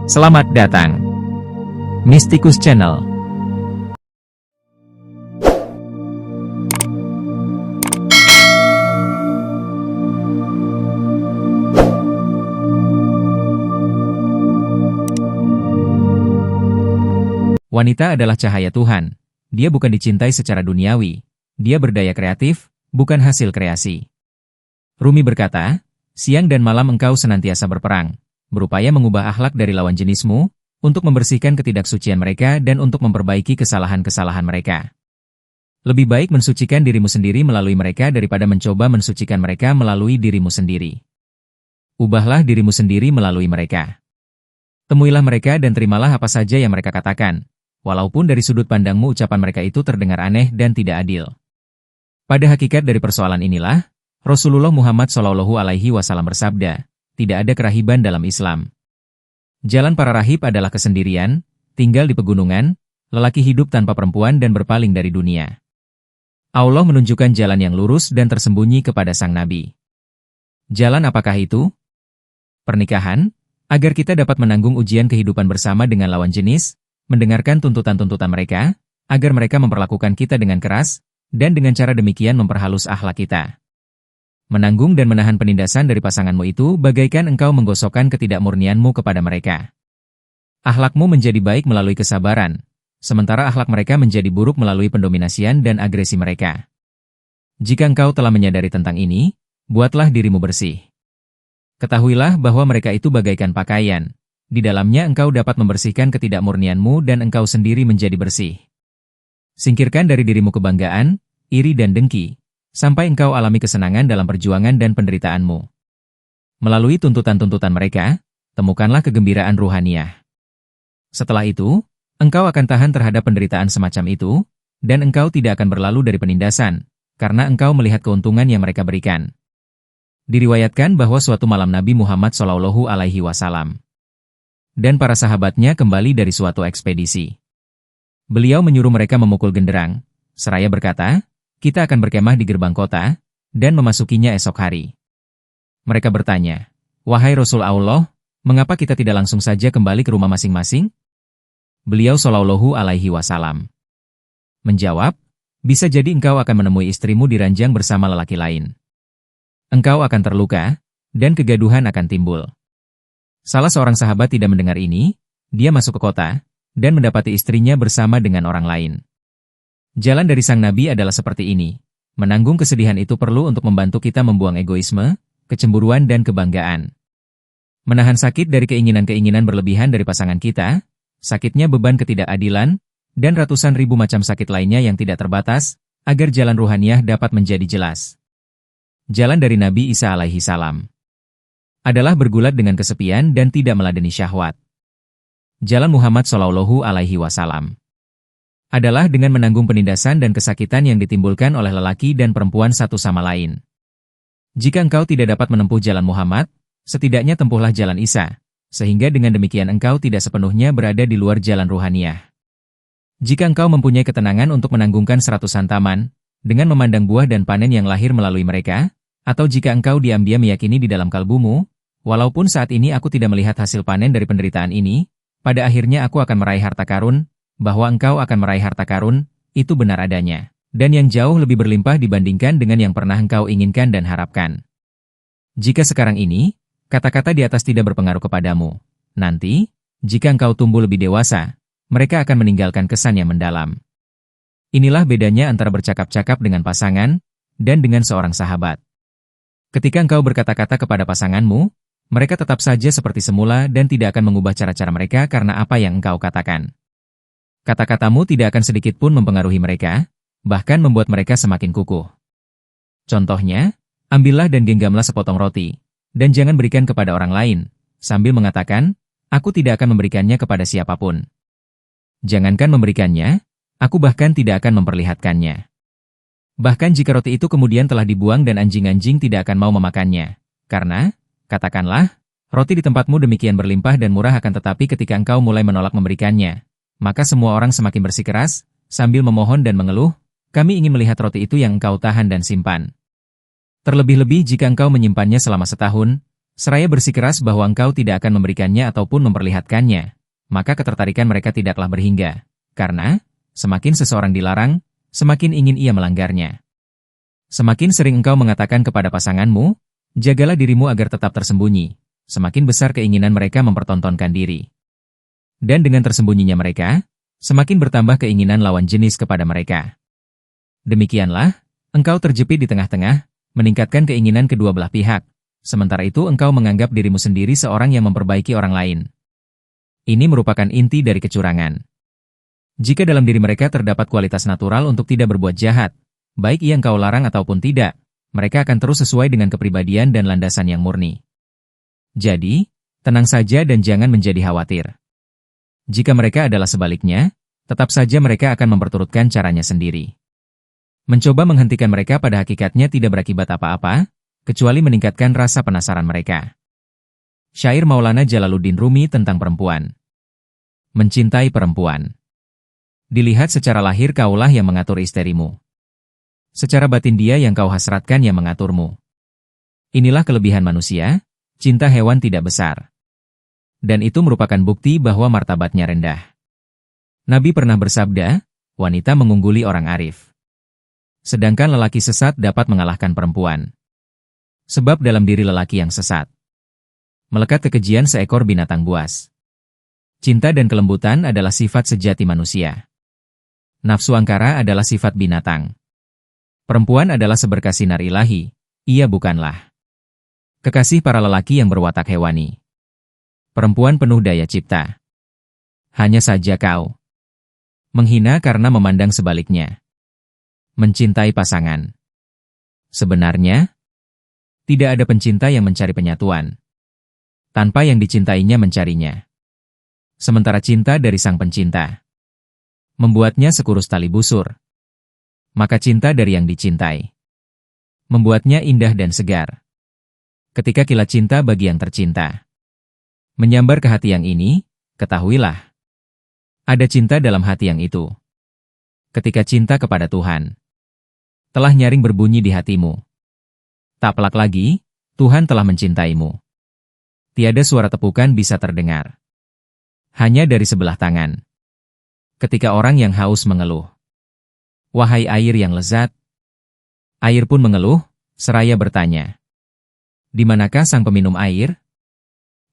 Selamat datang, Mystikus Channel. Wanita adalah cahaya Tuhan. Dia bukan dicintai secara duniawi. Dia berdaya kreatif, bukan hasil kreasi. Rumi berkata, siang dan malam engkau senantiasa berperang, berupaya mengubah akhlak dari lawan jenismu, untuk membersihkan ketidaksucian mereka dan untuk memperbaiki kesalahan-kesalahan mereka. Lebih baik mensucikan dirimu sendiri melalui mereka daripada mencoba mensucikan mereka melalui dirimu sendiri. Ubahlah dirimu sendiri melalui mereka. Temuilah mereka dan terimalah apa saja yang mereka katakan, walaupun dari sudut pandangmu ucapan mereka itu terdengar aneh dan tidak adil. Pada hakikat dari persoalan inilah, Rasulullah Muhammad SAW bersabda, tidak ada kerahiban dalam Islam. Jalan para rahib adalah kesendirian, tinggal di pegunungan, lelaki hidup tanpa perempuan dan berpaling dari dunia. Allah menunjukkan jalan yang lurus dan tersembunyi kepada sang Nabi. Jalan apakah itu? Pernikahan, agar kita dapat menanggung ujian kehidupan bersama dengan lawan jenis, mendengarkan tuntutan-tuntutan mereka, agar mereka memperlakukan kita dengan keras, dan dengan cara demikian memperhalus akhlak kita. Menanggung dan menahan penindasan dari pasanganmu itu bagaikan engkau menggosokkan ketidakmurnianmu kepada mereka. Akhlakmu menjadi baik melalui kesabaran, sementara akhlak mereka menjadi buruk melalui pendominasian dan agresi mereka. Jika engkau telah menyadari tentang ini, buatlah dirimu bersih. Ketahuilah bahwa mereka itu bagaikan pakaian. Di dalamnya engkau dapat membersihkan ketidakmurnianmu dan engkau sendiri menjadi bersih. Singkirkan dari dirimu kebanggaan, iri dan dengki, sampai engkau alami kesenangan dalam perjuangan dan penderitaanmu. Melalui tuntutan-tuntutan mereka, temukanlah kegembiraan ruhaniah. Setelah itu, engkau akan tahan terhadap penderitaan semacam itu, dan engkau tidak akan berlalu dari penindasan, karena engkau melihat keuntungan yang mereka berikan. Diriwayatkan bahwa suatu malam Nabi Muhammad SAW dan para sahabatnya kembali dari suatu ekspedisi. Beliau menyuruh mereka memukul genderang, seraya berkata, kita akan berkemah di gerbang kota, dan memasukinya esok hari. Mereka bertanya, wahai Rasul Allah, mengapa kita tidak langsung saja kembali ke rumah masing-masing? Beliau SAW menjawab, bisa jadi engkau akan menemui istrimu di ranjang bersama lelaki lain. Engkau akan terluka, dan kegaduhan akan timbul. Salah seorang sahabat tidak mendengar ini, dia masuk ke kota, dan mendapati istrinya bersama dengan orang lain. Jalan dari sang Nabi adalah seperti ini. Menanggung kesedihan itu perlu untuk membantu kita membuang egoisme, kecemburuan dan kebanggaan. Menahan sakit dari keinginan-keinginan berlebihan dari pasangan kita, sakitnya beban ketidakadilan, dan ratusan ribu macam sakit lainnya yang tidak terbatas, agar jalan ruhaniah dapat menjadi jelas. Jalan dari Nabi Isa alaihissalam adalah bergulat dengan kesepian dan tidak meladeni syahwat. Jalan Muhammad SAW adalah dengan menanggung penindasan dan kesakitan yang ditimbulkan oleh lelaki dan perempuan satu sama lain. Jika engkau tidak dapat menempuh jalan Muhammad, setidaknya tempuhlah jalan Isa, sehingga dengan demikian engkau tidak sepenuhnya berada di luar jalan ruhaniah. Jika engkau mempunyai ketenangan untuk menanggungkan seratusan taman, dengan memandang buah dan panen yang lahir melalui mereka, atau jika engkau diam-diam meyakini di dalam kalbumu, walaupun saat ini aku tidak melihat hasil panen dari penderitaan ini, pada akhirnya aku akan meraih harta karun, bahwa engkau akan meraih harta karun, itu benar adanya, dan yang jauh lebih berlimpah dibandingkan dengan yang pernah engkau inginkan dan harapkan. Jika sekarang ini, kata-kata di atas tidak berpengaruh kepadamu, nanti, jika engkau tumbuh lebih dewasa, mereka akan meninggalkan kesan yang mendalam. Inilah bedanya antara bercakap-cakap dengan pasangan, dan dengan seorang sahabat. Ketika engkau berkata-kata kepada pasanganmu, mereka tetap saja seperti semula dan tidak akan mengubah cara-cara mereka karena apa yang engkau katakan. Kata-katamu tidak akan sedikit pun mempengaruhi mereka, bahkan membuat mereka semakin kukuh. Contohnya, ambillah dan genggamlah sepotong roti, dan jangan berikan kepada orang lain, sambil mengatakan, aku tidak akan memberikannya kepada siapapun. Jangankan memberikannya, aku bahkan tidak akan memperlihatkannya. Bahkan jika roti itu kemudian telah dibuang dan anjing-anjing tidak akan mau memakannya, karena, katakanlah, roti di tempatmu demikian berlimpah dan murah akan tetapi ketika engkau mulai menolak memberikannya, maka semua orang semakin bersikeras, sambil memohon dan mengeluh, kami ingin melihat roti itu yang engkau tahan dan simpan. Terlebih-lebih jika engkau menyimpannya selama setahun, seraya bersikeras bahwa engkau tidak akan memberikannya ataupun memperlihatkannya, maka ketertarikan mereka tidaklah berhingga, karena semakin seseorang dilarang, semakin ingin ia melanggarnya. Semakin sering engkau mengatakan kepada pasanganmu, jagalah dirimu agar tetap tersembunyi, semakin besar keinginan mereka mempertontonkan diri. Dan dengan tersembunyinya mereka, semakin bertambah keinginan lawan jenis kepada mereka. Demikianlah, engkau terjepit di tengah-tengah, meningkatkan keinginan kedua belah pihak, sementara itu engkau menganggap dirimu sendiri seorang yang memperbaiki orang lain. Ini merupakan inti dari kecurangan. Jika dalam diri mereka terdapat kualitas natural untuk tidak berbuat jahat, baik ia engkau larang ataupun tidak, mereka akan terus sesuai dengan kepribadian dan landasan yang murni. Jadi, tenang saja dan jangan menjadi khawatir. Jika mereka adalah sebaliknya, tetap saja mereka akan memperturutkan caranya sendiri. Mencoba menghentikan mereka pada hakikatnya tidak berakibat apa-apa, kecuali meningkatkan rasa penasaran mereka. Syair Maulana Jalaluddin Rumi tentang perempuan. Mencintai perempuan. Dilihat secara lahir kaulah yang mengatur istrimu. Secara batin dia yang kau hasratkan yang mengaturmu. Inilah kelebihan manusia, cinta hewan tidak besar. Dan itu merupakan bukti bahwa martabatnya rendah. Nabi pernah bersabda, wanita mengungguli orang arif. Sedangkan lelaki sesat dapat mengalahkan perempuan. Sebab dalam diri lelaki yang sesat melekat kekejian seekor binatang buas. Cinta dan kelembutan adalah sifat sejati manusia. Nafsu angkara adalah sifat binatang. Perempuan adalah seberkas sinar ilahi, ia bukanlah kekasih para lelaki yang berwatak hewani. Perempuan penuh daya cipta. Hanya saja kau menghina karena memandang sebaliknya. Mencintai pasangan. Sebenarnya, tidak ada pencinta yang mencari penyatuan, tanpa yang dicintainya mencarinya. Sementara cinta dari sang pencinta membuatnya sekurus tali busur. Maka cinta dari yang dicintai membuatnya indah dan segar. Ketika kilat cinta bagi yang tercinta menyambar ke hati yang ini, ketahuilah, ada cinta dalam hati yang itu. Ketika cinta kepada Tuhan telah nyaring berbunyi di hatimu, tak pelak lagi, Tuhan telah mencintaimu. Tiada suara tepukan bisa terdengar. Hanya dari sebelah tangan. Ketika orang yang haus mengeluh, wahai air yang lezat, air pun mengeluh, seraya bertanya, di manakah sang peminum air?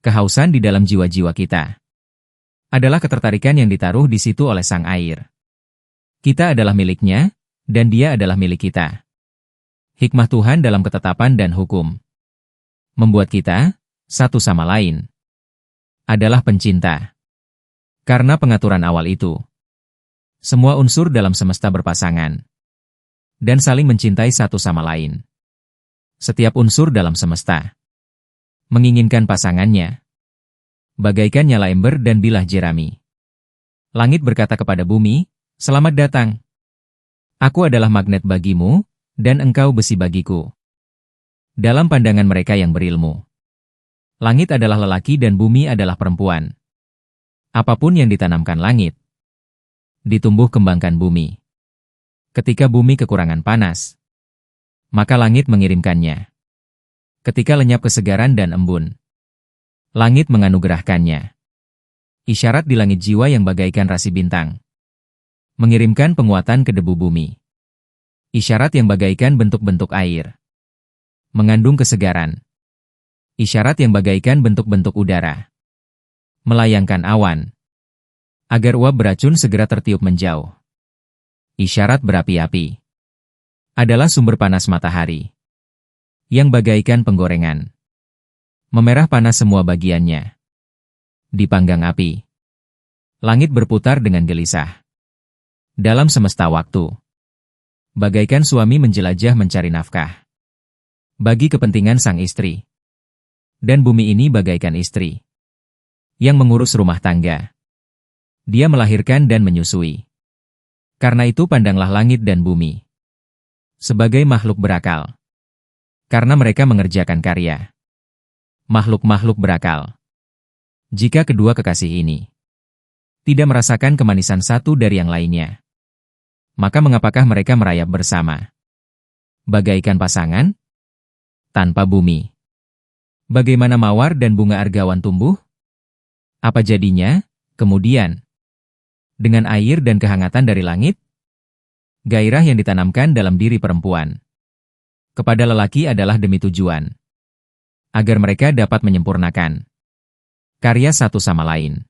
Kehausan di dalam jiwa-jiwa kita adalah ketertarikan yang ditaruh di situ oleh sang air. Kita adalah miliknya, dan dia adalah milik kita. Hikmah Tuhan dalam ketetapan dan hukum membuat kita satu sama lain adalah pencinta. Karena pengaturan awal itu, semua unsur dalam semesta berpasangan dan saling mencintai satu sama lain. Setiap unsur dalam semesta menginginkan pasangannya, bagaikan nyala ember dan bilah jerami. Langit berkata kepada bumi, selamat datang. Aku adalah magnet bagimu, dan engkau besi bagiku. Dalam pandangan mereka yang berilmu, langit adalah lelaki dan bumi adalah perempuan. Apapun yang ditanamkan langit, ditumbuh kembangkan bumi. Ketika bumi kekurangan panas, maka langit mengirimkannya. Ketika lenyap kesegaran dan embun, langit menganugerahkannya. Isyarat di langit jiwa yang bagaikan rasi bintang mengirimkan penguatan ke debu bumi. Isyarat yang bagaikan bentuk-bentuk air mengandung kesegaran. Isyarat yang bagaikan bentuk-bentuk udara melayangkan awan agar uap beracun segera tertiup menjauh. Isyarat berapi-api adalah sumber panas matahari yang bagaikan penggorengan memerah panas semua bagiannya. Dipanggang api, langit berputar dengan gelisah dalam semesta waktu, bagaikan suami menjelajah mencari nafkah bagi kepentingan sang istri. Dan bumi ini bagaikan istri yang mengurus rumah tangga. Dia melahirkan dan menyusui. Karena itu pandanglah langit dan bumi sebagai makhluk berakal. Karena mereka mengerjakan karya. Makhluk-makhluk berakal. Jika kedua kekasih ini tidak merasakan kemanisan satu dari yang lainnya, maka mengapakah mereka merayap bersama? Bagaikan pasangan tanpa bumi. Bagaimana mawar dan bunga argawan tumbuh? Apa jadinya, kemudian? Dengan air dan kehangatan dari langit? Gairah yang ditanamkan dalam diri perempuan kepada lelaki adalah demi tujuan, agar mereka dapat menyempurnakan karya satu sama lain.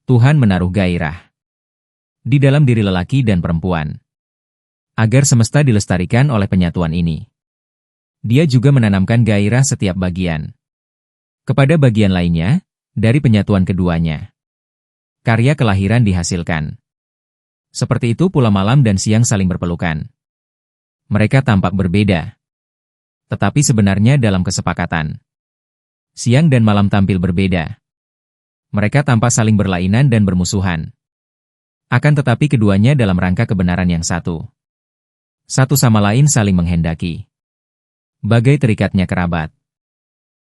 Tuhan menaruh gairah di dalam diri lelaki dan perempuan, agar semesta dilestarikan oleh penyatuan ini. Dia juga menanamkan gairah setiap bagian kepada bagian lainnya dari penyatuan keduanya. Karya kelahiran dihasilkan. Seperti itu pula malam dan siang saling berpelukan. Mereka tampak berbeda, tetapi sebenarnya dalam kesepakatan. Siang dan malam tampil berbeda. Mereka tampak saling berlainan dan bermusuhan. Akan tetapi keduanya dalam rangka kebenaran yang satu. Satu sama lain saling menghendaki. Bagai terikatnya kerabat.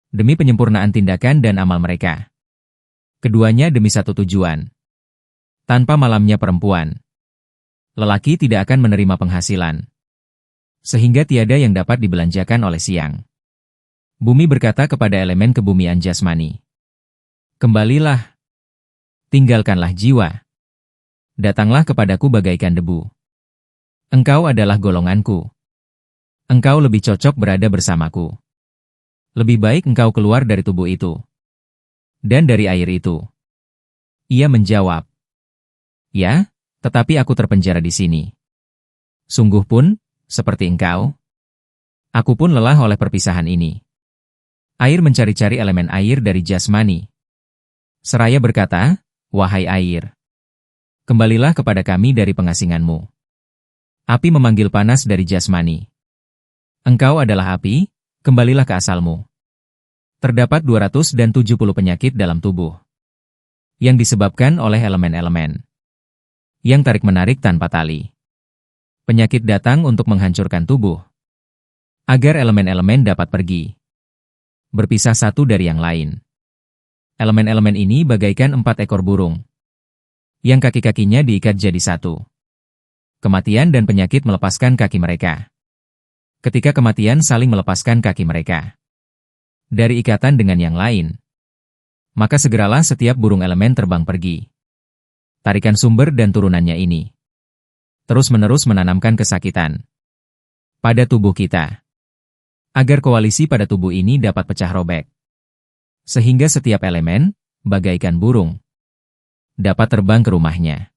Demi penyempurnaan tindakan dan amal mereka. Keduanya demi satu tujuan. Tanpa malamnya perempuan, lelaki tidak akan menerima penghasilan. Sehingga tiada yang dapat dibelanjakan oleh siang. Bumi berkata kepada elemen kebumian jasmani. Kembalilah. Tinggalkanlah jiwa. Datanglah kepadaku bagaikan debu. Engkau adalah golonganku. Engkau lebih cocok berada bersamaku. Lebih baik engkau keluar dari tubuh itu. Dan dari air itu. Ia menjawab. Ya, tetapi aku terpenjara di sini. Sungguh pun, seperti engkau. Aku pun lelah oleh perpisahan ini. Air mencari-cari elemen air dari jasmani. Seraya berkata, wahai air, kembalilah kepada kami dari pengasinganmu. Api memanggil panas dari jasmani. Engkau adalah api, kembalilah ke asalmu. Terdapat 270 penyakit dalam tubuh. Yang disebabkan oleh elemen-elemen. Yang tarik-menarik tanpa tali. Penyakit datang untuk menghancurkan tubuh. Agar elemen-elemen dapat pergi. Berpisah satu dari yang lain. Elemen-elemen ini bagaikan 4 ekor burung. Yang kaki-kakinya diikat jadi satu. Kematian dan penyakit melepaskan kaki mereka. Ketika kematian saling melepaskan kaki mereka dari ikatan dengan yang lain, maka segeralah setiap burung elemen terbang pergi. Tarikan sumber dan turunannya ini terus-menerus menanamkan kesakitan pada tubuh kita, agar koalisi pada tubuh ini dapat pecah robek. Sehingga setiap elemen, bagaikan burung, dapat terbang ke rumahnya.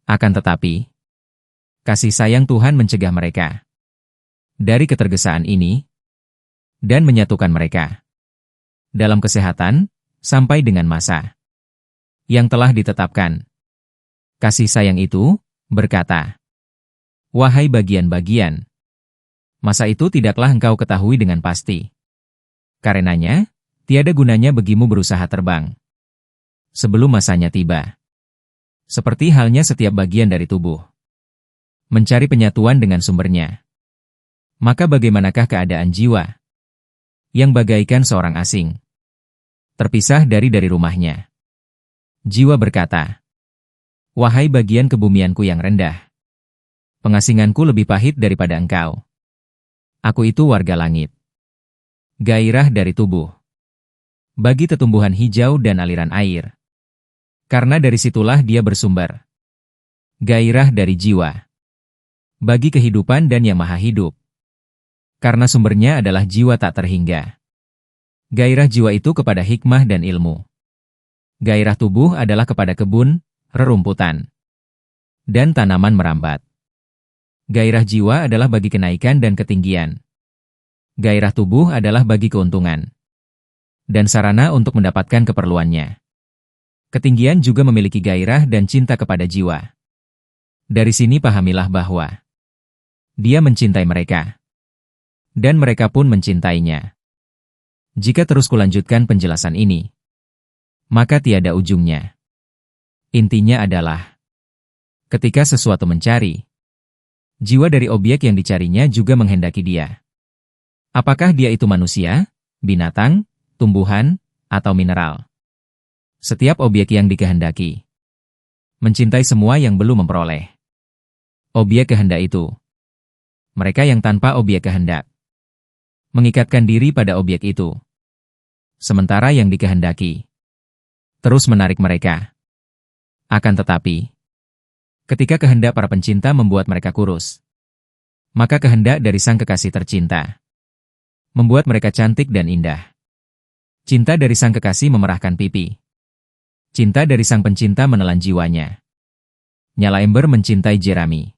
Akan tetapi, kasih sayang Tuhan mencegah mereka dari ketergesaan ini, dan menyatukan mereka dalam kesehatan, sampai dengan masa yang telah ditetapkan. Kasih sayang itu berkata, wahai bagian-bagian, masa itu tidaklah engkau ketahui dengan pasti. Karenanya, tiada gunanya bagimu berusaha terbang sebelum masanya tiba. Seperti halnya setiap bagian dari tubuh mencari penyatuan dengan sumbernya. Maka bagaimanakah keadaan jiwa yang bagaikan seorang asing terpisah dari rumahnya? Jiwa berkata, wahai bagian kebumianku yang rendah, pengasinganku lebih pahit daripada engkau. Aku itu warga langit. Gairah dari tubuh bagi tetumbuhan hijau dan aliran air. Karena dari situlah dia bersumber. Gairah dari jiwa bagi kehidupan dan yang maha hidup. Karena sumbernya adalah jiwa tak terhingga. Gairah jiwa itu kepada hikmah dan ilmu. Gairah tubuh adalah kepada kebun, rerumputan, dan tanaman merambat. Gairah jiwa adalah bagi kenaikan dan ketinggian. Gairah tubuh adalah bagi keuntungan dan sarana untuk mendapatkan keperluannya. Ketinggian juga memiliki gairah dan cinta kepada jiwa. Dari sini pahamilah bahwa dia mencintai mereka. Dan mereka pun mencintainya. Jika terus kulanjutkan penjelasan ini, maka tiada ujungnya. Intinya adalah, ketika sesuatu mencari, jiwa dari objek yang dicarinya juga menghendaki dia. Apakah dia itu manusia, binatang, tumbuhan, atau mineral? Setiap objek yang dikehendaki mencintai semua yang belum memperoleh objek kehendak itu. Mereka yang tanpa objek kehendak mengikatkan diri pada objek itu. sementara yang dikehendaki terus menarik mereka. Akan tetapi, ketika kehendak para pencinta membuat mereka kurus, maka kehendak dari sang kekasih tercinta membuat mereka cantik dan indah. Cinta dari sang kekasih memerahkan pipi. Cinta dari sang pencinta menelan jiwanya. Nyala Ember mencintai Jeremy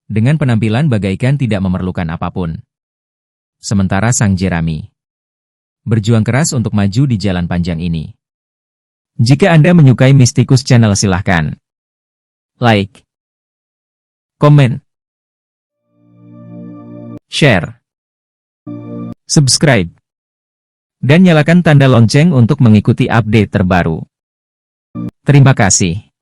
dengan penampilan bagaikan tidak memerlukan apapun. Sementara sang Jeremy berjuang keras untuk maju di jalan panjang ini. Jika Anda menyukai Mistikus Channel silahkan like, komen, share, subscribe, dan nyalakan tanda lonceng untuk mengikuti update terbaru. Terima kasih.